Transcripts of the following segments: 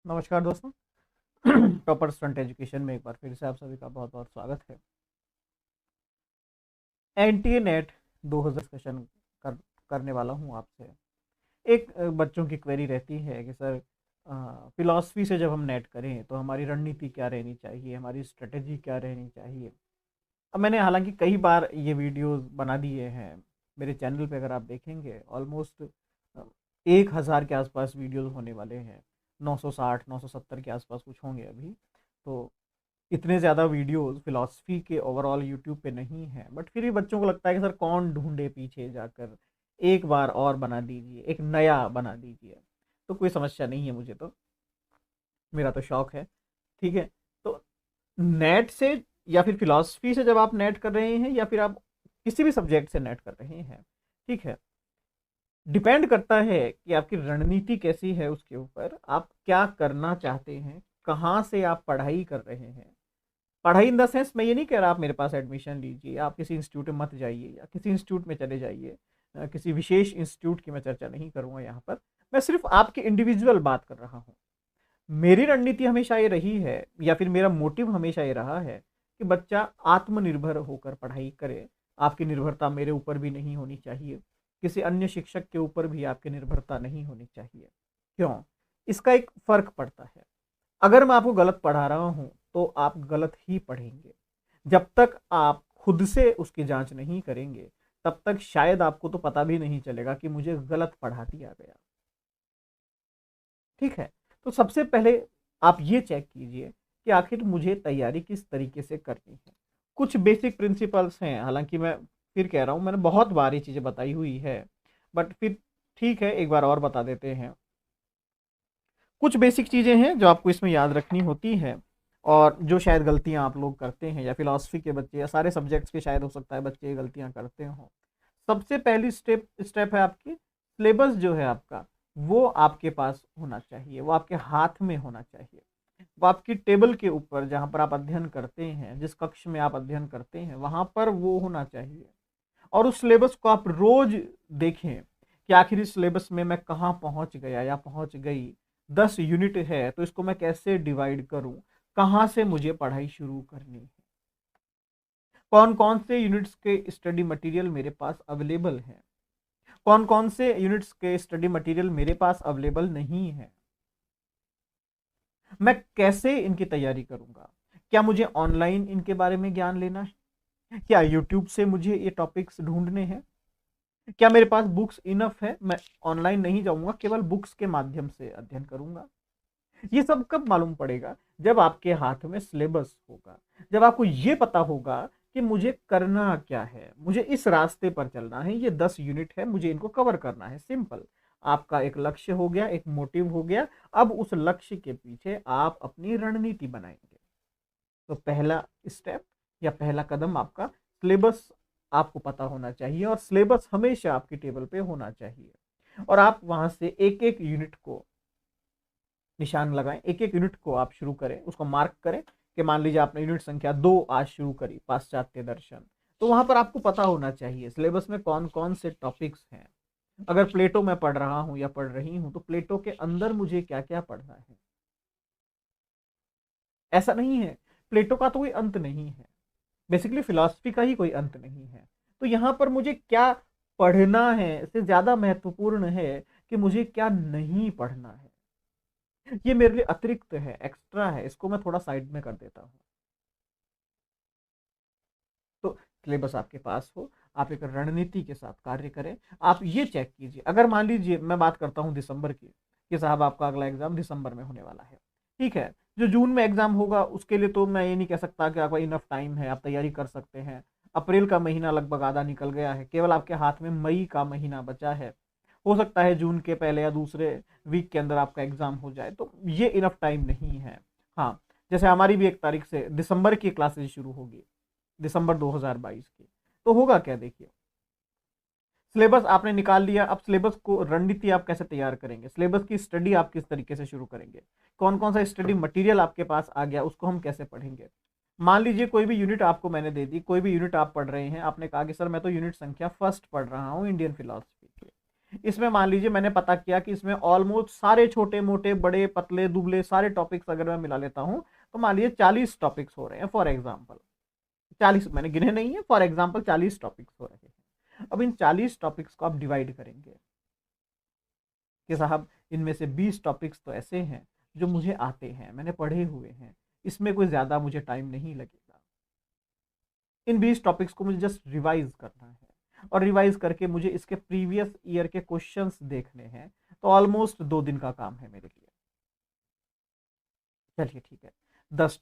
नमस्कार दोस्तों। Topper stunt education में एक बार फिर से आप सभी का बहुत बहुत स्वागत है। एनटीए नेट 2000 डिस्कशन कर, करने वाला हूं आपसे। एक बच्चों की क्वेरी रहती है कि सर फिलॉसफी से जब हम नेट करें तो हमारी रणनीति क्या रहनी चाहिए, हमारी स्ट्रेटेजी क्या रहनी चाहिए। अब मैंने हालांकि कई बार ये वीडियोस बना दिए हैं मेरे चैनल पे। अगर आप देखेंगे ऑलमोस्ट 1000 के आसपास वीडियोस होने वाले हैं। 960 970 के आसपास कुछ होंगे अभी। तो इतने ज़्यादा वीडियोस फिलॉसफी के ओवरऑल यूट्यूब पे नहीं है, बट फिर भी बच्चों को लगता है कि सर कौन ढूंढे पीछे जाकर, एक बार और बना दीजिए, एक नया बना दीजिए। तो कोई समस्या नहीं है, मुझे तो मेरा तो शौक है। ठीक है। तो नेट से या फिर फिलॉसफी से जब आप नेट कर रहे हैं या फिर आप किसी भी सब्जेक्ट से नेट कर रहे हैं, ठीक है, डिपेंड करता है कि आपकी रणनीति कैसी है, उसके ऊपर आप क्या करना चाहते हैं, कहाँ से आप पढ़ाई कर रहे हैं। पढ़ाई इन द सेंस मैं ये नहीं कह रहा आप मेरे पास एडमिशन लीजिए, आप किसी इंस्टीट्यूट में मत जाइए या किसी इंस्टीट्यूट में चले जाइए। किसी विशेष इंस्टीट्यूट की मैं चर्चा नहीं करूंगा यहाँ पर। मैं सिर्फ आपकी इंडिविजुअल बात कर रहा हूँ। मेरी रणनीति हमेशा ये रही है या फिर मेरा मोटिव हमेशा ये रहा है कि बच्चा आत्मनिर्भर होकर पढ़ाई करे। आपकी निर्भरता मेरे ऊपर भी नहीं होनी चाहिए, किसी अन्य शिक्षक के ऊपर भी आपकी निर्भरता नहीं होनी चाहिए। क्यों? इसका एक फर्क पड़ता है। अगर मैं आपको गलत पढ़ा रहा हूं तो आप गलत ही पढ़ेंगे। जब तक आप खुद से उसकी जांच नहीं करेंगे तब तक शायद आपको तो पता भी नहीं चलेगा कि मुझे गलत पढ़ा दिया गया। ठीक है। तो सबसे पहले आप ये चेक कीजिए कि आखिर मुझे तैयारी किस तरीके से करनी है। कुछ बेसिक प्रिंसिपल्स हैं, हालांकि मैं फिर कह रहा हूं मैंने बहुत बार ये चीज़ें बताई हुई है, बट फिर ठीक है, एक बार और बता देते हैं। कुछ बेसिक चीज़ें हैं जो आपको इसमें याद रखनी होती है, और जो शायद गलतियां आप लोग करते हैं या फिलॉसफी के बच्चे या सारे सब्जेक्ट्स के शायद हो सकता है बच्चे गलतियां करते हों। सबसे पहली स्टेप है आपकी सिलेबस जो है आपका, वो आपके पास होना चाहिए, वो आपके हाथ में होना चाहिए। वो आपकी टेबल के ऊपर जहाँ पर आप अध्ययन करते हैं, जिस कक्ष में आप अध्ययन करते हैं वहाँ पर वो होना चाहिए। और उस सिलेबस को आप रोज देखें कि आखिर इस सिलेबस में मैं कहाँ पहुँच गया या पहुँच गई। 10 यूनिट है तो इसको मैं कैसे डिवाइड करूँ, कहाँ से मुझे पढ़ाई शुरू करनी है, कौन कौन से यूनिट्स के स्टडी मटेरियल मेरे पास अवेलेबल है, कौन कौन से यूनिट्स के स्टडी मटेरियल मेरे पास अवेलेबल नहीं है, मैं कैसे इनकी तैयारी करूंगा। क्या मुझे ऑनलाइन इनके बारे में ज्ञान लेना है, क्या यूट्यूब से मुझे ये टॉपिक्स ढूंढने हैं, क्या मेरे पास बुक्स इनफ है, मैं ऑनलाइन नहीं जाऊंगा, केवल बुक्स के माध्यम से अध्ययन करूंगा। ये सब कब मालूम पड़ेगा? जब आपके हाथ में सिलेबस होगा, जब आपको ये पता होगा कि मुझे करना क्या है, मुझे इस रास्ते पर चलना है, ये 10 यूनिट है, मुझे इनको कवर करना है। सिंपल। आपका एक लक्ष्य हो गया, एक मोटिव हो गया। अब उस लक्ष्य के पीछे आप अपनी रणनीति बनाएंगे। तो पहला स्टेप या पहला कदम आपका सिलेबस आपको पता होना चाहिए, और सिलेबस हमेशा आपकी टेबल पे होना चाहिए। और आप वहां से एक एक यूनिट को निशान लगाएं, एक एक यूनिट को आप शुरू करें, उसको मार्क करें कि मान लीजिए आपने यूनिट संख्या 2 आज शुरू करी, पाश्चात्य दर्शन। तो वहां पर आपको पता होना चाहिए सिलेबस में कौन कौन से टॉपिक्स हैं। अगर प्लेटो मैं पढ़ रहा हूं या पढ़ रही हूं तो प्लेटो के अंदर मुझे क्या क्या पढ़ना है। ऐसा नहीं है, प्लेटो का तो कोई अंत नहीं है, बेसिकली फिलॉसफी का ही कोई अंत नहीं है। तो यहाँ पर मुझे क्या पढ़ना है इससे ज्यादा महत्वपूर्ण है कि मुझे क्या नहीं पढ़ना है। ये मेरे लिए अतिरिक्त है, एक्स्ट्रा है, इसको मैं थोड़ा साइड में कर देता हूँ। तो सिलेबस आपके पास हो, आप एक रणनीति के साथ कार्य करें। आप ये चेक कीजिए, अगर मान लीजिए मैं बात करता हूँ दिसंबर की, कि साहब आपका अगला एग्जाम दिसंबर में होने वाला है। ठीक है। जो जून में एग्जाम होगा उसके लिए तो मैं ये नहीं कह सकता कि आपका इनफ टाइम है, आप तैयारी कर सकते हैं। अप्रैल का महीना लगभग आधा निकल गया है, केवल आपके हाथ में मई का महीना बचा है। हो सकता है जून के पहले या दूसरे वीक के अंदर आपका एग्जाम हो जाए, तो ये इनफ टाइम नहीं है। हाँ, जैसे हमारी भी 1 तारीख से दिसंबर की क्लासेज शुरू होगी, दिसंबर 2022 की। तो होगा क्या, देखिए, सिलेबस आपने निकाल लिया, अब सिलेबस को रणनीति आप कैसे तैयार करेंगे, सिलेबस की स्टडी आप किस तरीके से शुरू करेंगे, कौन कौन सा स्टडी मटेरियल आपके पास आ गया, उसको हम कैसे पढ़ेंगे। मान लीजिए कोई भी यूनिट आपको मैंने दे दी, कोई भी यूनिट आप पढ़ रहे हैं, आपने कहा कि सर मैं तो यूनिट संख्या फर्स्ट पढ़ रहा हूँ इंडियन फिलोसफी की। इसमें मान लीजिए मैंने पता किया कि इसमें ऑलमोस्ट सारे छोटे मोटे बड़े पतले दुबले सारे टॉपिक्स अगर मैं मिला लेता हूं तो मान लीजिए 40 टॉपिक्स हो रहे हैं फॉर एग्जाम्पल। 40 मैंने गिने नहीं है, फॉर एग्जाम्पल 40 टॉपिक्स हो रहे हैं। अब इन 40 टॉपिक्स को आप डिवाइड करेंगे कि साहब इनमें से 20 टॉपिक्स तो ऐसे हैं जो मुझे आते हैं, मैंने पढ़े हुए हैं, इसमें कोई ज़्यादा मुझे टाइम नहीं लगेगा। इन 20 टॉपिक्स को मुझे जस्ट रिवाइज करना है और रिवाइज करके मुझे इसके प्रीवियस ईयर के क्वेश्चंस देखने हैं, तो ऑलमोस्ट 2 दिन का काम है मेरे लिए। चलिए ठीक है, 10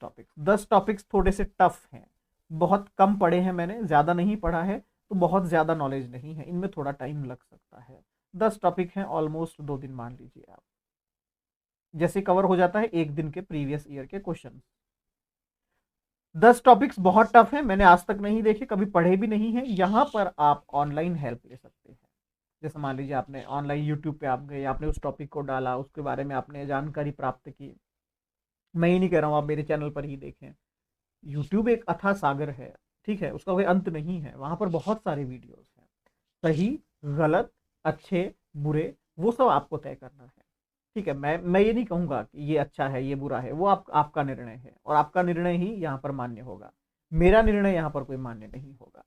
टॉपिक्स थोड़े से टफ हैं, बहुत कम पढ़े हैं मैंने, ज़्यादा नहीं पढ़ा है, तो बहुत ज़्यादा नॉलेज नहीं है, इनमें थोड़ा टाइम लग सकता है। 10 टॉपिक हैं, ऑलमोस्ट 2 दिन मान लीजिए आप, जैसे कवर हो जाता है एक दिन के प्रीवियस ईयर के क्वेश्चन। 10 टॉपिक्स बहुत टफ है, मैंने आज तक नहीं देखे, कभी पढ़े भी नहीं है। यहाँ पर आप ऑनलाइन हेल्प ले सकते हैं। जैसे मान लीजिए आपने ऑनलाइन यूट्यूब पे आप गए, आपने उस टॉपिक को डाला, उसके बारे में आपने जानकारी प्राप्त की। मैं ही नहीं कह रहा हूँ, आप मेरे चैनल पर ही देखें, यूट्यूब एक अथाह सागर है, ठीक है, उसका कोई अंत नहीं है, वहां पर बहुत सारे वीडियोस हैं, सही गलत अच्छे बुरे वो सब आपको तय करना है। ठीक है, मैं ये नहीं कहूंगा कि ये अच्छा है ये बुरा है, वो आपका निर्णय है और आपका निर्णय ही यहाँ पर मान्य होगा, मेरा निर्णय यहाँ पर कोई मान्य नहीं होगा।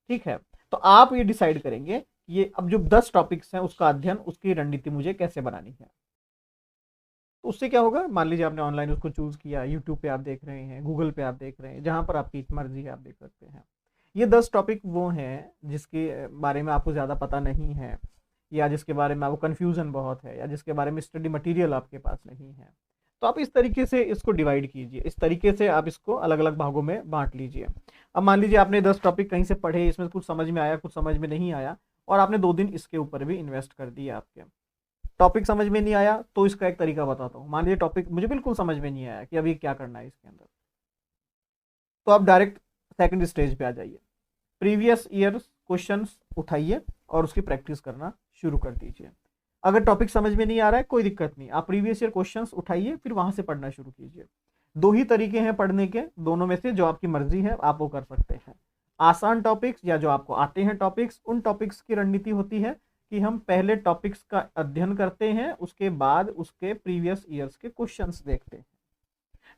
ठीक है, तो आप ये डिसाइड करेंगे ये अब जो 10 टॉपिक्स हैं उसका अध्ययन, उसकी रणनीति मुझे कैसे बनानी है। तो उससे क्या होगा, मान लीजिए आपने ऑनलाइन उसको चूज किया, यूट्यूब पे आप देख रहे हैं, गूगल पे आप देख रहे हैं, जहां पर आपकी मर्जी है आप देख सकते हैं। ये 10 टॉपिक वो हैं जिसके बारे में आपको ज़्यादा पता नहीं है, या जिसके बारे में आपको कन्फ्यूज़न बहुत है, या जिसके बारे में स्टडी मटेरियल आपके पास नहीं है, तो आप इस तरीके से इसको डिवाइड कीजिए, इस तरीके से आप इसको अलग अलग भागों में बांट लीजिए। अब मान लीजिए आपने 10 टॉपिक कहीं से पढ़े, इसमें कुछ समझ में आया कुछ समझ में नहीं आया, और आपने 2 दिन इसके ऊपर भी इन्वेस्ट कर दिए। आपके टॉपिक समझ में नहीं आया तो इसका एक तरीका बताता हूँ। मान लीजिए टॉपिक मुझे बिल्कुल समझ में नहीं आया कि अभी क्या करना है इसके अंदर, तो आप डायरेक्ट सेकंड स्टेज पे आ जाइए, प्रीवियस ईयर क्वेश्चंस उठाइए और उसकी प्रैक्टिस करना शुरू कर दीजिए। अगर टॉपिक समझ में नहीं आ रहा है कोई दिक्कत नहीं, आप प्रीवियस ईयर क्वेश्चंस उठाइए फिर वहां से पढ़ना शुरू कीजिए। 2 ही तरीके हैं पढ़ने के, दोनों में से जो आपकी मर्जी है आप वो कर सकते हैं। आसान टॉपिक्स या जो आपको आते हैं टॉपिक्स, उन टॉपिक्स की रणनीति होती है कि हम पहले टॉपिक्स का अध्ययन करते हैं, उसके बाद उसके प्रीवियस ईयर्स के क्वेश्चंस देखते हैं।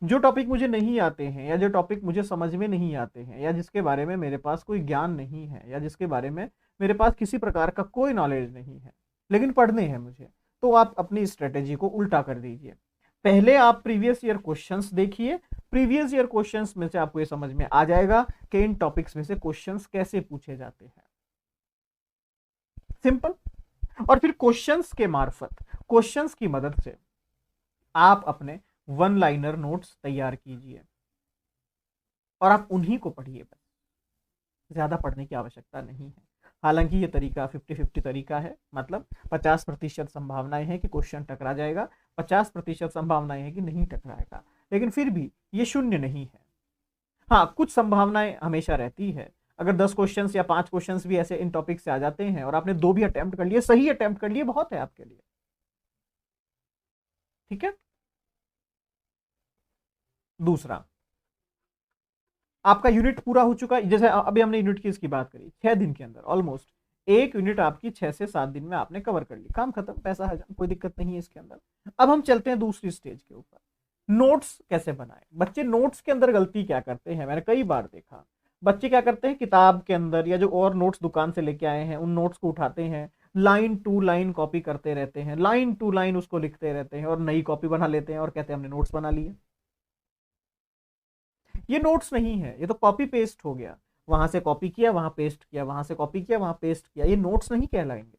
जो टॉपिक मुझे नहीं आते हैं, या जो टॉपिक मुझे समझ में नहीं आते हैं, या जिसके बारे में मेरे पास कोई ज्ञान नहीं है, या जिसके बारे में मेरे पास किसी प्रकार का कोई नॉलेज नहीं है लेकिन पढ़ने हैं मुझे, तो आप अपनी स्ट्रेटेजी को उल्टा कर दीजिए। पहले आप प्रीवियस ईयर क्वेश्चंस देखिए, प्रीवियस ईयर क्वेश्चंस में से आपको ये समझ में आ जाएगा कि इन टॉपिक्स में से क्वेश्चंस कैसे पूछे जाते हैं। सिंपल। और फिर क्वेश्चंस के मार्फत, क्वेश्चंस की मदद से आप अपने 1 लाइनर नोट्स तैयार कीजिए और आप उन्हीं को पढ़िए, बस ज्यादा पढ़ने की आवश्यकता नहीं है। हालांकि ये तरीका 50-50 तरीका है, मतलब 50% संभावनाएं हैं कि क्वेश्चन टकरा जाएगा, 50% संभावनाएं हैं कि नहीं टकराएगा, लेकिन फिर भी ये शून्य नहीं है। हाँ, कुछ संभावनाएं हमेशा रहती है। अगर 10 क्वेश्चन या 5 क्वेश्चन भी ऐसे इन टॉपिक से आ जाते हैं और आपने 2 भी अटेम्प्ट कर लिए, सही अटेम्प्ट कर लिए, बहुत है आपके लिए। ठीक है। दूसरा, आपका यूनिट पूरा हो चुका है, जैसे अभी हमने यूनिट की इसकी बात करी, 6 दिन के अंदर ऑलमोस्ट एक यूनिट आपकी 6 से 7 दिन में आपने कवर कर ली, काम खत्म, पैसा हजम, कोई दिक्कत नहीं है इसके अंदर। अब हम चलते हैं दूसरी स्टेज के ऊपर, नोट्स कैसे बनाएं। बच्चे नोट्स के अंदर गलती क्या करते हैं, मैंने कई बार देखा, बच्चे क्या करते हैं, किताब के अंदर या जो और नोट्स दुकान से लेके आए हैं उन नोट्स को उठाते हैं, लाइन टू लाइन कॉपी करते रहते हैं, लाइन टू लाइन उसको लिखते रहते हैं और नई कॉपी बना लेते हैं और कहते हैं हमने नोट्स बना लिए। ये नोट्स नहीं है, ये तो कॉपी पेस्ट हो गया, वहां से कॉपी किया वहां पेस्ट किया, वहां से कॉपी किया वहां पेस्ट किया, ये नोट्स नहीं कहलाएंगे।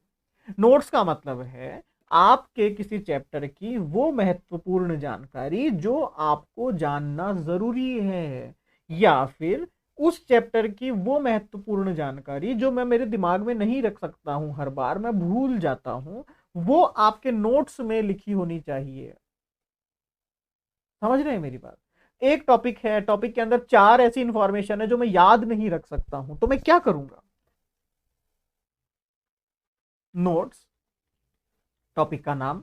नोट्स का मतलब है आपके किसी चैप्टर की वो महत्वपूर्ण जानकारी जो आपको जानना जरूरी है, या फिर उस चैप्टर की वो महत्वपूर्ण जानकारी जो मैं मेरे दिमाग में नहीं रख सकता हूं, हर बार मैं भूल जाता हूं, वो आपके नोट्स में लिखी होनी चाहिए। समझ रहे हैं मेरी बात। एक टॉपिक है, टॉपिक के अंदर 4 ऐसी इंफॉर्मेशन है जो मैं याद नहीं रख सकता हूं, तो मैं क्या करूंगा, नोट्स, टॉपिक का नाम,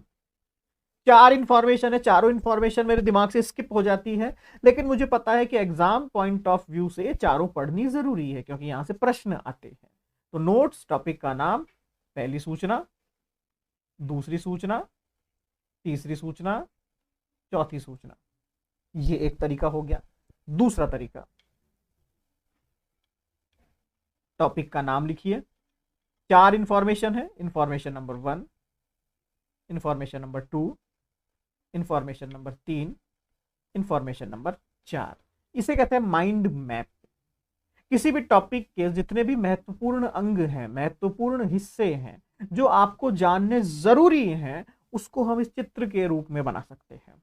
4 इंफॉर्मेशन है, चारों इंफॉर्मेशन मेरे दिमाग से स्किप हो जाती है, लेकिन मुझे पता है कि एग्जाम पॉइंट ऑफ व्यू से चारों पढ़नी जरूरी है क्योंकि यहां से प्रश्न आते हैं। तो नोट्स, टॉपिक का नाम, पहली सूचना, दूसरी सूचना, तीसरी सूचना, चौथी सूचना। ये एक तरीका हो गया। दूसरा तरीका, टॉपिक का नाम लिखिए, 4 इंफॉर्मेशन है, information number 1, information number 2, information number 3, information number 4। इसे कहते हैं माइंड मैप। किसी भी टॉपिक के जितने भी महत्वपूर्ण अंग हैं, महत्वपूर्ण हिस्से हैं जो आपको जानने जरूरी हैं, उसको हम इस चित्र के रूप में बना सकते हैं।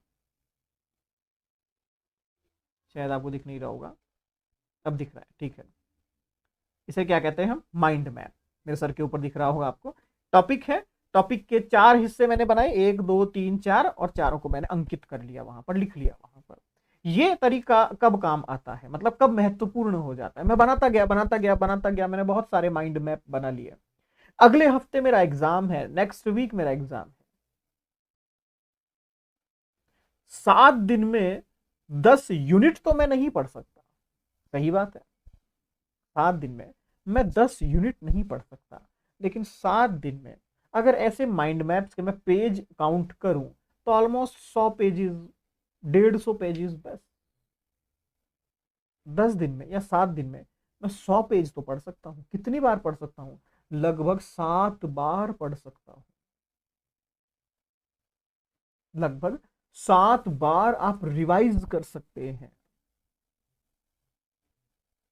शायद आपको दिख नहीं रहा होगा, अब दिख रहा है, ठीक है। इसे क्या कहते हैं हम? Mind map. मेरे सर के ऊपर दिख रहा होगा आपको। टॉपिक है, टॉपिक के 4 हिस्से मैंने बनाए, 1 2 3 4, और चारों को मैंने अंकित कर लिया, वहां पर लिख लिया वहां पर। ये तरीका कब काम आता है, मतलब कब महत्वपूर्ण हो जाता है? मैं बनाता गया बनाता गया बनाता गया, मैंने बहुत सारे माइंड मैप बना लिए। अगले हफ्ते मेरा एग्जाम है, नेक्स्ट वीक मेरा एग्जाम है। 7 दिन में 10 यूनिट तो मैं नहीं पढ़ सकता, सही बात है। 7 दिन में मैं 10 यूनिट नहीं पढ़ सकता, लेकिन 7 दिन में अगर ऐसे माइंड मैप्स के मैं पेज काउंट करूं तो ऑलमोस्ट 100 पेजेस, 150 पेजेस बस। 10 दिन में या 7 दिन में मैं 100 पेज तो पढ़ सकता हूं। कितनी बार पढ़ सकता हूं? लगभग 7 बार पढ़ सकता हूं। लगभग 7 बार आप रिवाइज कर सकते हैं,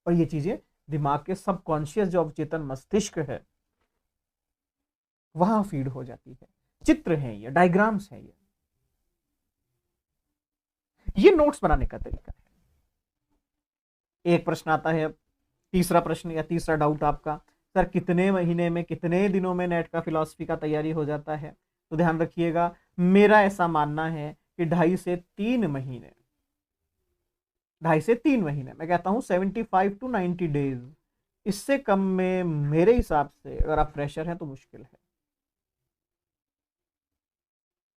और ये चीजें दिमाग के सबकॉन्शियस जो अवचेतन मस्तिष्क है वहां फीड हो जाती है। चित्र हैं ये, डायग्राम्स हैं ये नोट्स बनाने का तरीका है। एक प्रश्न आता है, तीसरा प्रश्न या तीसरा डाउट आपका, सर कितने महीने में, कितने दिनों में नेट का फिलॉसफी का तैयारी हो जाता है? तो ध्यान रखिएगा, मेरा ऐसा मानना है कि 2.5 से 3 महीने, 2.5 से 3 महीने, मैं कहता हूं 75 to 90 डेज। इससे कम में मेरे हिसाब से अगर आप फ्रेशर हैं तो मुश्किल है।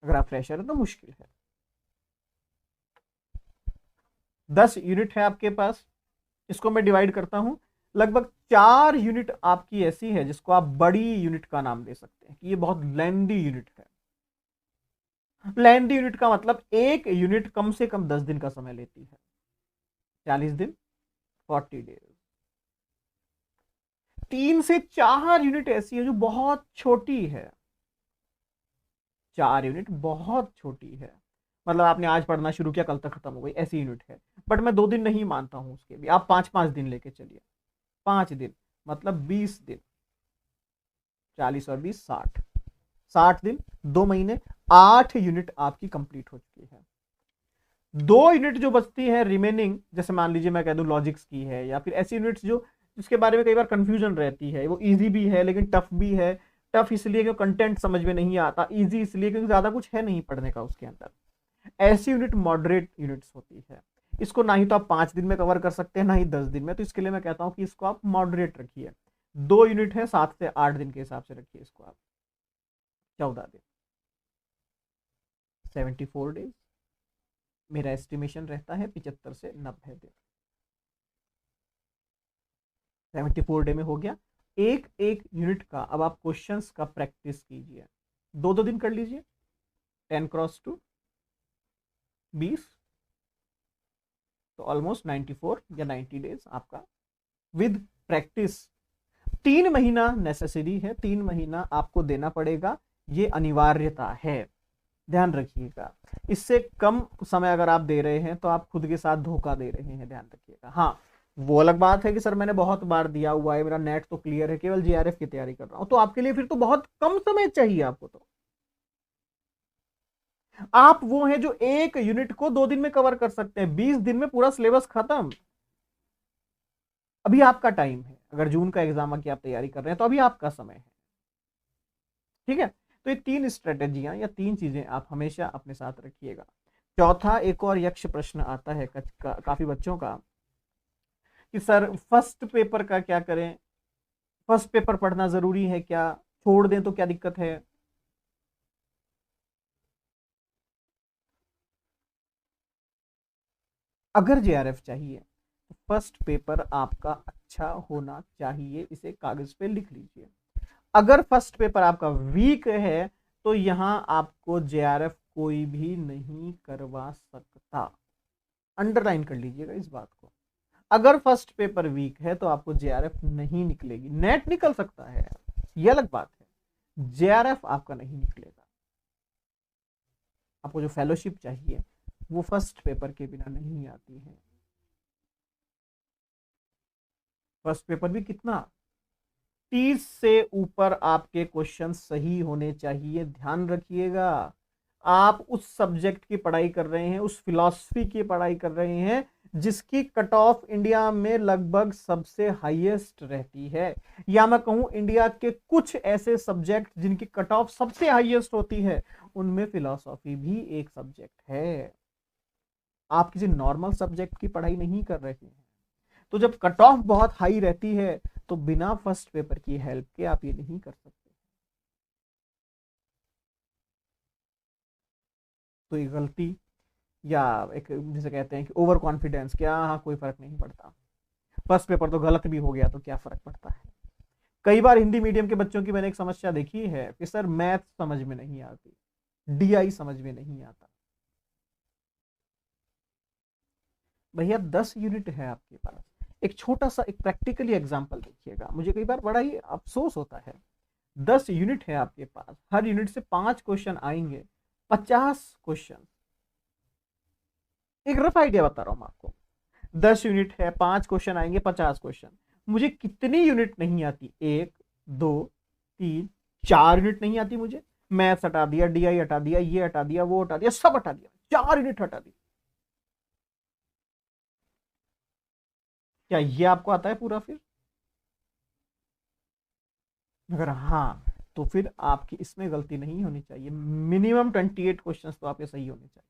अगर आप फ्रेशर हैं तो मुश्किल है। 10 यूनिट है आपके पास, इसको मैं डिवाइड करता हूं। लगभग 4 यूनिट आपकी ऐसी है जिसको आप बड़ी यूनिट का नाम दे सकते हैं कि ये बहुत लेंदी यूनिट है। लेंदी यूनिट का मतलब एक यूनिट कम से कम 10 दिन का समय लेती है, 40 दिन, 40 डेज। 3 से 4 यूनिट ऐसी है जो बहुत छोटी है। 4 यूनिट बहुत छोटी है, मतलब आपने आज पढ़ना शुरू किया, कल तक खत्म हो गई, ऐसी यूनिट है। बट मैं 2 दिन नहीं मानता हूं उसके भी, आप 5-5 दिन लेके चलिए। 5 दिन मतलब 20 दिन, 40 और 20 60, 60 दिन, 2 महीने, 8 यूनिट आपकी कंप्लीट हो चुकी है। 2 यूनिट जो बचती है रिमेनिंग, जैसे मान लीजिए मैं कह दूं लॉजिक्स की है, या फिर ऐसी यूनिट्स जो जिसके बारे में कई बार कंफ्यूजन रहती है, वो इजी भी है लेकिन टफ भी है। टफ इसलिए क्योंकि कंटेंट समझ में नहीं आता, इजी इसलिए क्योंकि ज्यादा कुछ है नहीं पढ़ने का उसके अंदर। ऐसी यूनिट मॉडरेट यूनिट्स होती है। इसको ना ही तो आप 5 दिन में कवर कर सकते हैं, ना ही 10 दिन में, तो इसके लिए मैं कहता हूं कि इसको आप मॉडरेट रखिए। 2 यूनिट है, 7 से 8 दिन के हिसाब से रखिए इसको आप। 14 दिन, 74 डेज। मेरा एस्टिमेशन रहता है 75 से 90 दिन। 74 डे में हो गया। एक एक यूनिट का अब आप क्वेश्चंस का प्रैक्टिस कीजिए, 2-2 दिन कर लीजिए। 10 क्रॉस 2 20, तो ऑलमोस्ट 94 या 90 डेज आपका विद प्रैक्टिस। 3 महीना नेसेसरी है, 3 महीना आपको देना पड़ेगा, ये अनिवार्यता है, ध्यान रखिएगा। इससे कम समय अगर आप दे रहे हैं तो आप खुद के साथ धोखा दे रहे हैं, ध्यान रखिएगा। हाँ, वो अलग बात है कि सर मैंने बहुत बार दिया हुआ है, मेरा नेट तो क्लियर है, केवल जीआरएफ की तैयारी कर रहा हूं, तो आपके लिए फिर तो बहुत कम समय चाहिए आपको। तो आप वो हैं जो एक यूनिट को 2 दिन में कवर कर सकते हैं, 20 दिन में पूरा सिलेबस खत्म। अभी आपका टाइम है, अगर जून का एग्जाम की आप तैयारी कर रहे हैं तो अभी आपका समय है, ठीक है। तो ये 3 स्ट्रेटेजियां या 3 चीजें आप हमेशा अपने साथ रखिएगा। चौथा, एक और यक्ष प्रश्न आता है काफी बच्चों का कि सर फर्स्ट पेपर का क्या करें, फर्स्ट पेपर पढ़ना जरूरी है क्या, छोड़ दें तो क्या दिक्कत है? अगर जेआरएफ चाहिए तो फर्स्ट पेपर आपका अच्छा होना चाहिए, इसे कागज पे लिख लीजिए। अगर फर्स्ट पेपर आपका वीक है तो यहाँ आपको जेआरएफ कोई भी नहीं करवा सकता। अंडरलाइन कर लीजिएगा इस बात को। अगर फर्स्ट पेपर वीक है तो आपको जेआरएफ नहीं निकलेगी। नेट निकल सकता है, ये अलग बात है, जेआरएफ आपका नहीं निकलेगा। आपको जो फेलोशिप चाहिए वो फर्स्ट पेपर के बिना नहीं आती है। फर्स्ट पेपर भी कितना, 30 से ऊपर आपके क्वेश्चन सही होने चाहिए। ध्यान रखिएगा, आप उस सब्जेक्ट की पढ़ाई कर रहे हैं, उस फिलॉसफी की पढ़ाई कर रहे हैं जिसकी कट ऑफ इंडिया में लगभग सबसे हाईएस्ट रहती है, या मैं कहूं इंडिया के कुछ ऐसे सब्जेक्ट जिनकी कट ऑफ सबसे हाईएस्ट होती है, उनमें फिलॉसफी भी एक सब्जेक्ट है। आप किसी नॉर्मल सब्जेक्ट की पढ़ाई नहीं कर रहे हैं, तो जब कट ऑफ बहुत हाई रहती है तो बिना फर्स्ट पेपर की हेल्प के आप ये नहीं कर सकते। तो ये गलती या एक जिसे कहते हैं कि ओवर कॉन्फिडेंस, क्या हाँ कोई फर्क नहीं पड़ता, फर्स्ट पेपर तो गलत भी हो गया तो क्या फर्क पड़ता है। कई बार हिंदी मीडियम के बच्चों की मैंने एक समस्या देखी है कि सर मैथ समझ में नहीं आती, डीआई समझ में नहीं आता। भैया 10 यूनिट है आपके पास, एक छोटा सा एक प्रैक्टिकली एग्जांपल देखिएगा, मुझे कई बार बड़ा ही अफसोस होता है। 10 यूनिट है आपके पास, हर यूनिट से 5 क्वेश्चन आएंगे, 50 क्वेश्चन। एक रफ आइडिया बता रहा हूं मैं आपको, 10 यूनिट है, 5 क्वेश्चन आएंगे, 50 क्वेश्चन। मुझे कितनी यूनिट नहीं आती, 1 2 3 4 यूनिट नहीं आती मुझे। मैथ्स हटा दिया, डीआई हटा दिया, ये हटा दिया, वो हटा दिया, सब हटा दिया, 4 यूनिट हटा दी। क्या ये आपको आता है पूरा? फिर अगर हाँ, तो फिर आपकी इसमें गलती नहीं होनी चाहिए। मिनिमम 28 क्वेश्चंस तो आपके सही होने चाहिए।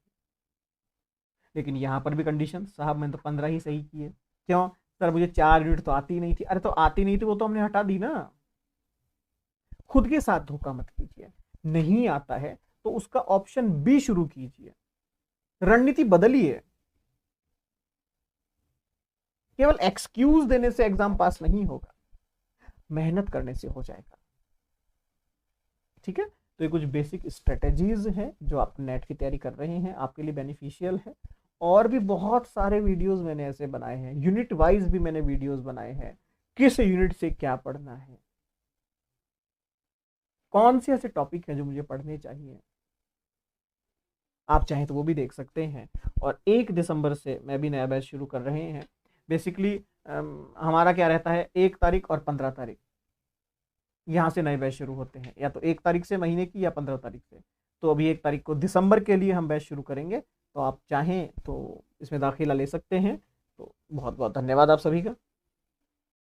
लेकिन यहां पर भी कंडीशन, साहब मैंने तो 15 ही सही किए। क्यों सर? मुझे 4 यूनिट तो आती नहीं थी। अरे तो आती नहीं थी, वो तो हमने हटा दी ना। खुद के साथ धोखा मत कीजिए। नहीं आता है तो उसका ऑप्शन बी शुरू कीजिए, रणनीति बदलिए। केवल एक्सक्यूज देने से एग्जाम पास नहीं होगा, मेहनत करने से हो जाएगा। ठीक है, तो ये कुछ बेसिक स्ट्रेटेजीज हैं जो आप नेट की तैयारी कर रहे हैं, आपके लिए बेनिफिशियल है। और भी बहुत सारे वीडियोस मैंने ऐसे बनाए हैं, यूनिट वाइज भी मैंने वीडियोस बनाए हैं, किस यूनिट से क्या पढ़ना है, कौन से ऐसे टॉपिक हैं जो मुझे पढ़ने चाहिए, आप चाहें तो वो भी देख सकते हैं। और 1 दिसंबर से मैं भी नया बैच शुरू कर रहे हैं। बेसिकली हमारा क्या रहता है, 1 तारीख और 15 तारीख यहाँ से नए बैच शुरू होते हैं, या तो 1 तारीख से महीने की या 15 तारीख से। तो अभी 1 तारीख को दिसंबर के लिए हम बैच शुरू करेंगे, तो आप चाहें तो इसमें दाखिला ले सकते हैं। तो बहुत बहुत धन्यवाद आप सभी का।